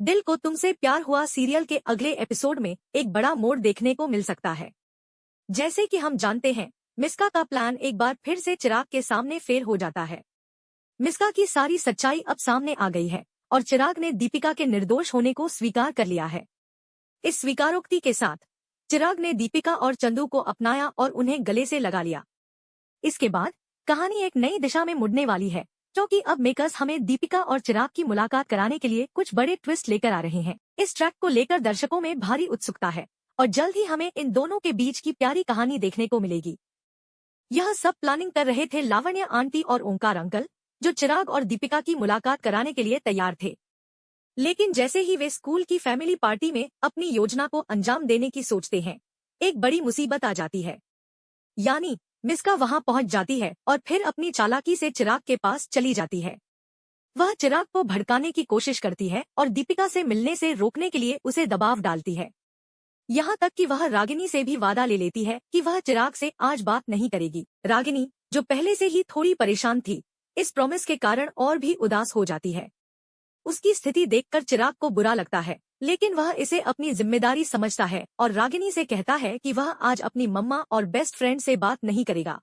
दिल को तुमसे प्यार हुआ सीरियल के अगले एपिसोड में एक बड़ा मोड़ देखने को मिल सकता है। जैसे कि हम जानते हैं, मिस्का का प्लान एक बार फिर से चिराग के सामने फेल हो जाता है। मिस्का की सारी सच्चाई अब सामने आ गई है और चिराग ने दीपिका के निर्दोष होने को स्वीकार कर लिया है। इस स्वीकारोक्ति के साथ चिराग ने दीपिका और चंदू को अपनाया और उन्हें गले से लगा लिया। इसके बाद कहानी एक नई दिशा में मुड़ने वाली है, क्योंकि अब मेकर्स हमें दीपिका और चिराग की मुलाकात कराने के लिए कुछ बड़े ट्विस्ट लेकर आ रहे हैं। इस ट्रैक को लेकर दर्शकों में भारी उत्सुकता है और जल्द ही हमें इन दोनों के बीच की प्यारी कहानी देखने को मिलेगी। यह सब प्लानिंग कर रहे थे लावण्य आंटी और ओंकार अंकल, जो चिराग और दीपिका की मुलाकात कराने के लिए तैयार थे। लेकिन जैसे ही वे स्कूल की फैमिली पार्टी में अपनी योजना को अंजाम देने की सोचते हैं, एक बड़ी मुसीबत आ जाती है। यानी मिस्का वहां पहुंच जाती है और फिर अपनी चालाकी से चिराग के पास चली जाती है। वह चिराग को भड़काने की कोशिश करती है और दीपिका से मिलने से रोकने के लिए उसे दबाव डालती है। यहाँ तक कि वह रागिनी से भी वादा ले लेती है कि वह चिराग से आज बात नहीं करेगी। रागिनी, जो पहले से ही थोड़ी परेशान थी, इस प्रॉमिस के कारण और भी उदास हो जाती है। उसकी स्थिति देखकर चिराग को बुरा लगता है, लेकिन वह इसे अपनी जिम्मेदारी समझता है और रागिनी से कहता है कि वह आज अपनी मम्मा और बेस्ट फ्रेंड से बात नहीं करेगा।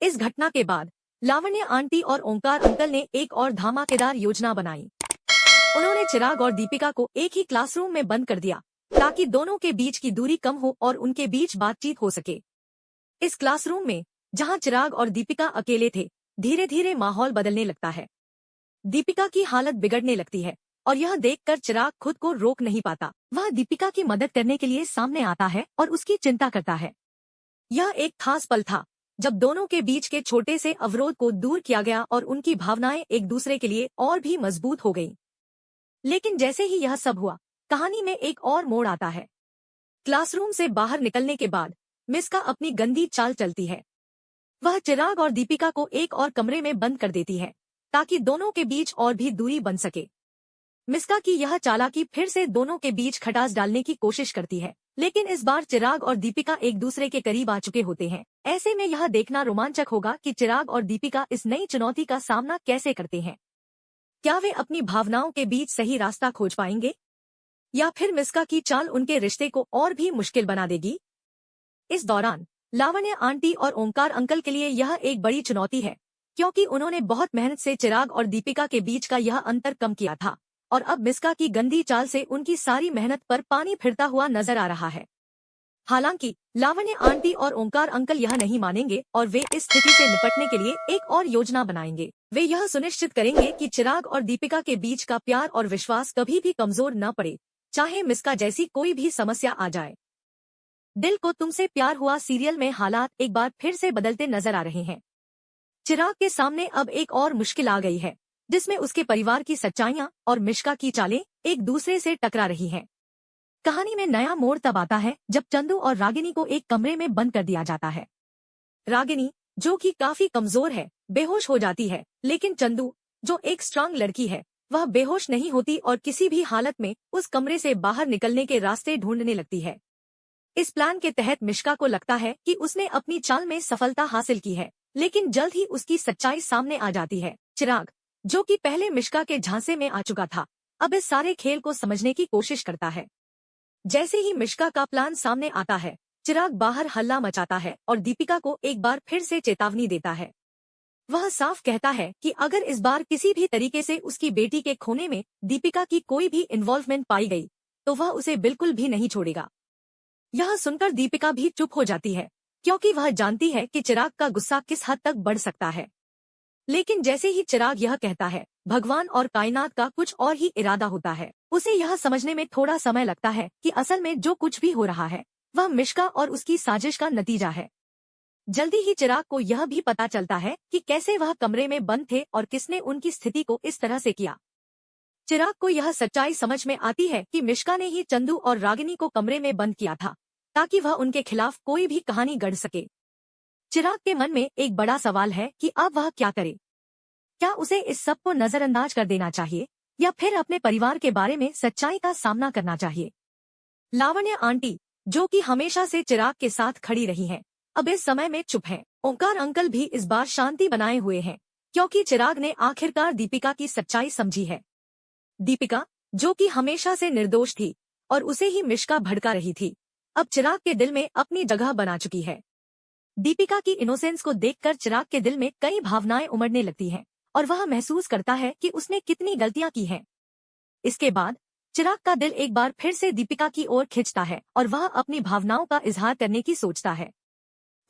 इस घटना के बाद लावण्य आंटी और ओंकार अंकल ने एक और धमाकेदार योजना बनाई। उन्होंने चिराग और दीपिका को एक ही क्लासरूम में बंद कर दिया, ताकि दोनों के बीच की दूरी कम हो और उनके बीच बातचीत हो सके। इस क्लासरूम में, जहां चिराग और दीपिका अकेले थे, धीरे धीरे माहौल बदलने लगता है। दीपिका की हालत बिगड़ने लगती है और यह देखकर चिराग खुद को रोक नहीं पाता। वह दीपिका की मदद करने के लिए सामने आता है और उसकी चिंता करता है। यह एक खास पल था जब दोनों के बीच के छोटे से अवरोध को दूर किया गया और उनकी भावनाएं एक दूसरे के लिए और भी मजबूत हो गईं। लेकिन जैसे ही यह सब हुआ, कहानी में एक और मोड़ आता है। क्लासरूम से बाहर निकलने के बाद मिस्का अपनी गंदी चाल चलती है। वह चिराग और दीपिका को एक और कमरे में बंद कर देती है, ताकि दोनों के बीच और भी दूरी बन सके। मिस्का की यह चालाकी फिर से दोनों के बीच खटास डालने की कोशिश करती है, लेकिन इस बार चिराग और दीपिका एक दूसरे के करीब आ चुके होते हैं। ऐसे में यह देखना रोमांचक होगा कि चिराग और दीपिका इस नई चुनौती का सामना कैसे करते हैं। क्या वे अपनी भावनाओं के बीच सही रास्ता खोज पाएंगे, या फिर मिस्का की चाल उनके रिश्ते को और भी मुश्किल बना देगी। इस दौरान लावण्य आंटी और ओंकार अंकल के लिए यह एक बड़ी चुनौती है, क्योंकि उन्होंने बहुत मेहनत से चिराग और दीपिका के बीच का यह अंतर कम किया था और अब मिस्का की गंदी चाल से उनकी सारी मेहनत पर पानी फिरता हुआ नजर आ रहा है। हालांकि लावण्य आंटी और ओंकार अंकल यह नहीं मानेंगे और वे इस स्थिति से निपटने के लिए एक और योजना बनाएंगे। वे यह सुनिश्चित करेंगे कि चिराग और दीपिका के बीच का प्यार और विश्वास कभी भी कमजोर न पड़े, चाहे मिस्का जैसी कोई भी समस्या आ जाए। दिल को तुमसे प्यार हुआ सीरियल में हालात एक बार फिर से बदलते नजर आ रहे हैं। चिराग के सामने अब एक और मुश्किल आ गई है, जिसमें उसके परिवार की सच्चाइयां और मिस्का की चालें एक दूसरे से टकरा रही हैं। कहानी में नया मोड़ तब आता है जब चंदू और रागिनी को एक कमरे में बंद कर दिया जाता है। रागिनी, जो कि काफी कमजोर है, बेहोश हो जाती है, लेकिन चंदू, जो एक स्ट्रांग लड़की है, वह बेहोश नहीं होती और किसी भी हालत में उस कमरे से बाहर निकलने के रास्ते ढूंढने लगती है। इस प्लान के तहत मिस्का को लगता है कि उसने अपनी चाल में सफलता हासिल की है, लेकिन जल्द ही उसकी सच्चाई सामने आ जाती है। चिराग, जो कि पहले मिस्का के झांसे में आ चुका था, अब इस सारे खेल को समझने की कोशिश करता है। जैसे ही मिस्का का प्लान सामने आता है, चिराग बाहर हल्ला मचाता है और दीपिका को एक बार फिर से चेतावनी देता है। वह साफ कहता है कि अगर इस बार किसी भी तरीके से उसकी बेटी के खोने में दीपिका की कोई भी इन्वॉल्वमेंट पाई गई, तो वह उसे बिल्कुल भी नहीं छोड़ेगा। यह सुनकर दीपिका भी चुप हो जाती है, क्योंकि वह जानती है कि चिराग का गुस्सा किस हद तक बढ़ सकता है। लेकिन जैसे ही चिराग यह कहता है, भगवान और कायनात का कुछ और ही इरादा होता है। उसे यह समझने में थोड़ा समय लगता है कि असल में जो कुछ भी हो रहा है, वह मिस्का और उसकी साजिश का नतीजा है। जल्दी ही चिराग को यह भी पता चलता है कि कैसे वह कमरे में बंद थे और किसने उनकी स्थिति को इस तरह से किया। चिराग को यह सच्चाई समझ में आती है कि मिस्का ने ही चंदू और रागिनी को कमरे में बंद किया था, ताकि वह उनके खिलाफ कोई भी कहानी गढ़ सके। चिराग के मन में एक बड़ा सवाल है कि अब वह क्या करे। क्या उसे इस सब को नजरअंदाज कर देना चाहिए, या फिर अपने परिवार के बारे में सच्चाई का सामना करना चाहिए। लावण्य आंटी, जो कि हमेशा से चिराग के साथ खड़ी रही हैं, अब इस समय में चुप हैं। ओंकार अंकल भी इस बार शांति बनाए हुए हैं, क्योंकि चिराग ने आखिरकार दीपिका की सच्चाई समझी है। दीपिका, जो कि हमेशा से निर्दोष थी और उसे ही मिश्का भड़का रही थी, अब चिराग के दिल में अपनी जगह बना चुकी है। दीपिका की इनोसेंस को देखकर चिराग के दिल में कई भावनाएं उमड़ने लगती हैं और वह महसूस करता है कि उसने कितनी गलतियां की हैं। इसके बाद चिराग का दिल एक बार फिर से दीपिका की ओर खिंचता है और वह अपनी भावनाओं का इजहार करने की सोचता है।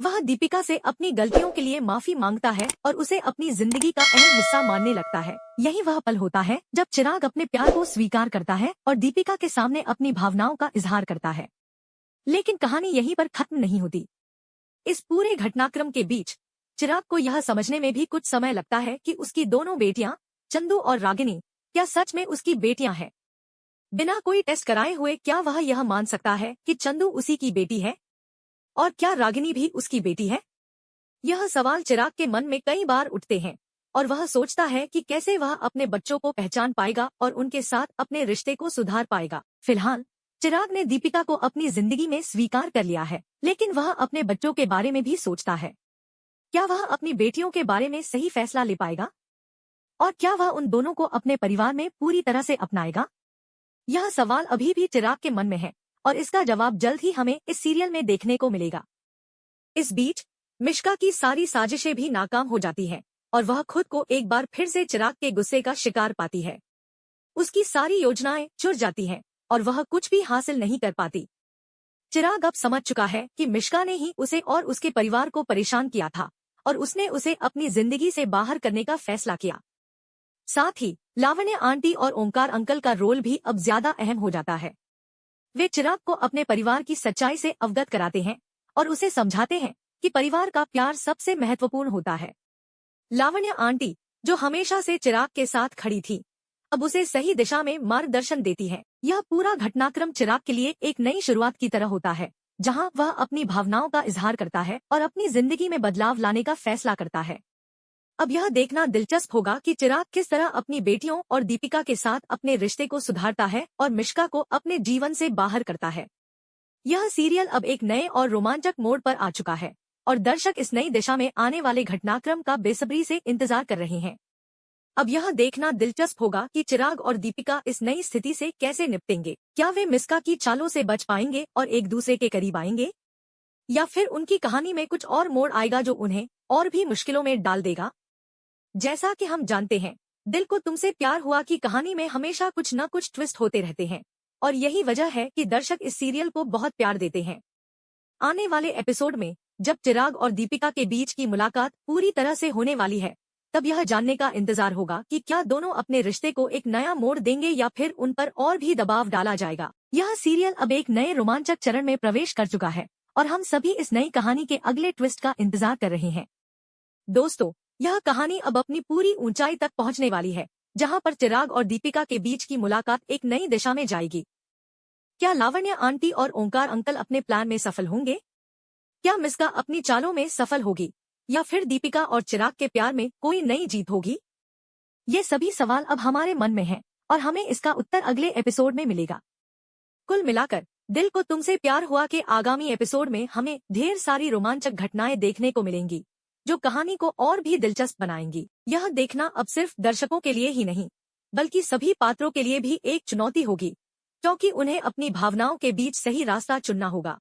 वह दीपिका से अपनी गलतियों के लिए माफी मांगता है और उसे अपनी जिंदगी का अहम हिस्सा मानने लगता है। यही वह पल होता है जब चिराग अपने प्यार को स्वीकार करता है और दीपिका के सामने अपनी भावनाओं का इजहार करता है। लेकिन कहानी यहीं पर खत्म नहीं होती। इस पूरे घटनाक्रम के बीच चिराग को यह समझने में भी कुछ समय लगता है कि उसकी दोनों बेटियां चंदू और रागिनी क्या सच में उसकी बेटियां हैं। बिना कोई टेस्ट कराए हुए क्या वह यह मान सकता है कि चंदू उसी की बेटी है और क्या रागिनी भी उसकी बेटी है? यह सवाल चिराग के मन में कई बार उठते हैं और वह सोचता है कि कैसे वह अपने बच्चों को पहचान पाएगा और उनके साथ अपने रिश्ते को सुधार पाएगा। फिलहाल चिराग ने दीपिका को अपनी जिंदगी में स्वीकार कर लिया है, लेकिन वह अपने बच्चों के बारे में भी सोचता है। क्या वह अपनी बेटियों के बारे में सही फैसला ले पाएगा और क्या वह उन दोनों को अपने परिवार में पूरी तरह से अपनाएगा? यह सवाल अभी भी चिराग के मन में है और इसका जवाब जल्द ही हमें इस सीरियल में देखने को मिलेगा। इस बीच मिश्का की सारी साजिशें भी नाकाम हो जाती हैं और वह खुद को एक बार फिर से चिराग के गुस्से का शिकार पाती है। उसकी सारी योजनाएं चुर जाती हैं और वह कुछ भी हासिल नहीं कर पाती। चिराग अब समझ चुका है कि मिश्का ने ही उसे और उसके परिवार को परेशान किया था और उसने उसे अपनी जिंदगी से बाहर करने का फैसला किया। साथ ही लावण्य आंटी और ओंकार अंकल का रोल भी अब ज्यादा अहम हो जाता है। वे चिराग को अपने परिवार की सच्चाई से अवगत कराते हैं और उसे समझाते हैं कि परिवार का प्यार सबसे महत्वपूर्ण होता है। लावण्य आंटी, जो हमेशा से चिराग के साथ खड़ी थी, अब उसे सही दिशा में मार्गदर्शन देती है। यह पूरा घटनाक्रम चिराग के लिए एक नई शुरुआत की तरह होता है, जहां वह अपनी भावनाओं का इजहार करता है और अपनी जिंदगी में बदलाव लाने का फैसला करता है। अब यह देखना दिलचस्प होगा कि चिराग किस तरह अपनी बेटियों और दीपिका के साथ अपने रिश्ते को सुधारता है और मिश्का को अपने जीवन से बाहर करता है। यह सीरियल अब एक नए और रोमांचक मोड़ पर आ चुका है और दर्शक इस नई दिशा में आने वाले घटनाक्रम का बेसब्री से इंतजार कर रहे हैं। अब यह देखना दिलचस्प होगा कि चिराग और दीपिका इस नई स्थिति से कैसे निपटेंगे। क्या वे मिश्का की चालों से बच पाएंगे और एक दूसरे के करीब आएंगे, या फिर उनकी कहानी में कुछ और मोड़ आएगा जो उन्हें और भी मुश्किलों में डाल देगा। जैसा कि हम जानते हैं, दिल को तुमसे प्यार हुआ की कहानी में हमेशा कुछ न कुछ ट्विस्ट होते रहते हैं और यही वजह है कि दर्शक इस सीरियल को बहुत प्यार देते हैं। आने वाले एपिसोड में जब चिराग और दीपिका के बीच की मुलाकात पूरी तरह से होने वाली है, तब यह जानने का इंतजार होगा कि क्या दोनों अपने रिश्ते को एक नया मोड़ देंगे या फिर उन पर और भी दबाव डाला जाएगा। यह सीरियल अब एक नए रोमांचक चरण में प्रवेश कर चुका है और हम सभी इस नई कहानी के अगले ट्विस्ट का इंतजार कर रहे हैं। दोस्तों, यह कहानी अब अपनी पूरी ऊंचाई तक पहुंचने वाली है, जहां पर चिराग और दीपिका के बीच की मुलाकात एक नई दिशा में जाएगी। क्या लावण्य आंटी और ओंकार अंकल अपने प्लान में सफल होंगे? क्या मिश्का अपनी चालों में सफल होगी या फिर दीपिका और चिराग के प्यार में कोई नई जीत होगी? ये सभी सवाल अब हमारे मन में हैं और हमें इसका उत्तर अगले एपिसोड में मिलेगा। कुल मिलाकर दिल को तुमसे प्यार हुआ के आगामी एपिसोड में हमें ढेर सारी रोमांचक घटनाएं देखने को मिलेंगी, जो कहानी को और भी दिलचस्प बनाएंगी। यह देखना अब सिर्फ दर्शकों के लिए ही नहीं, बल्कि सभी पात्रों के लिए भी एक चुनौती होगी, क्योंकि उन्हें अपनी भावनाओं के बीच सही रास्ता चुनना होगा।